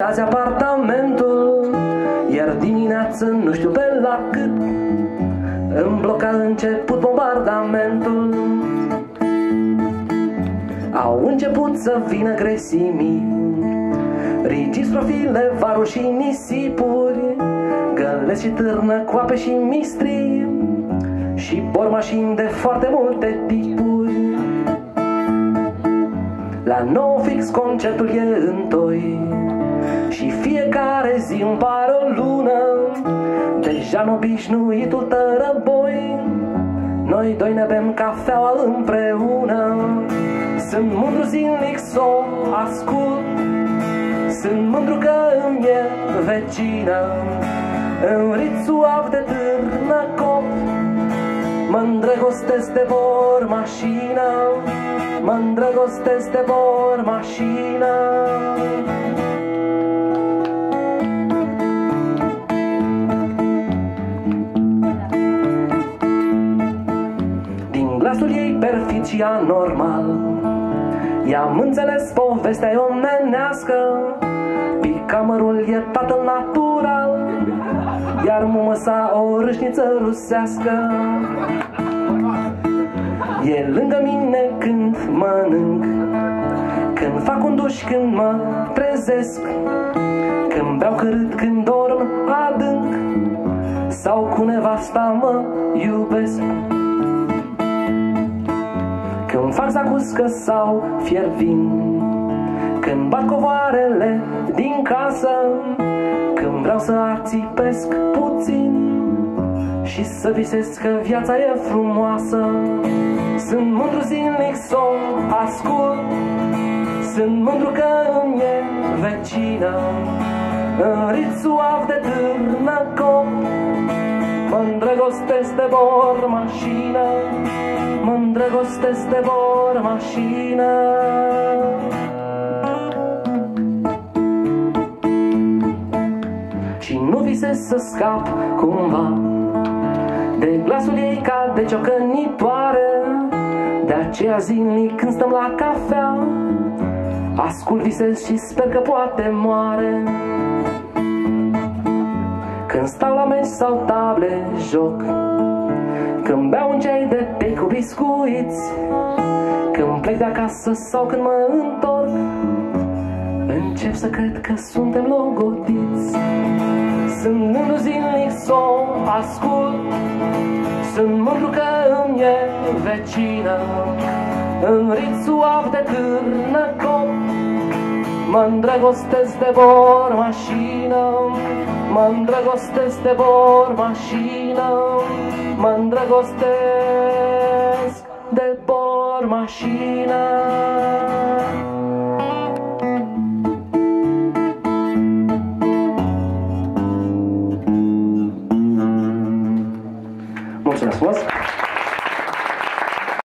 Azi apartamentul, iar dimineață nu știu pe la cât în bloc a început bombardamentul. Au început să vină gresimii, rigis profile, varuri și nisipuri, găleți și târnă, coape și mistri și bormașini de foarte multe tipuri. La 9 fix concertul e întoi și fiecare zi îmi pare o lună, deja în obișnuitul tărăboi. Noi doi ne bem cafeaua împreună. Sunt mândru zilnic s-o ascult, sunt mândru că îmi e vecină. În rit suav de târnă cop mă îndrăgostesc de bormașină, mă îndrăgostesc de bormașină. Din glasul ei perfid și anormal i-am înțeles povestea e omenească. Picamărul e tatăl natural, iar mumăsa o râșniță rusească. E lângă mine când mănânc, când fac un duș, când mă trezesc, când beau cârât, când dorm adânc, sau cu nevasta mă iubesc. Când fac zacuscă sau fiervin, când bat covoarele din casă, când vreau să ațipesc puțin și să visez că viața e frumoasă. Sunt mândru zilnic s-o ascult, sunt mândru că îmi e vecină. În rit suav de târnă cop mă îndrăgostesc de bormașină, mă îndrăgostesc de bormașină. Și nu visez să scap cumva de glasul ei ca de ciocănitoare. De aceea zilnic când stăm la cafea ascult, visez și sper că poate moare. Când stau la meci sau table joc, când beau un ceai de tei cu biscuiți, când plec de acasă sau când mă întorc, încep să cred că suntem logodiți. Sunt mândru zilnic s-o ascult, sunt mândru că îmi e vecină. În rit suav de târnă cop mă îndrăgostesc de bormașină, mă îndrăgostesc de bormașină, mă îndrăgostesc de bormașină. Mulțumesc frumos!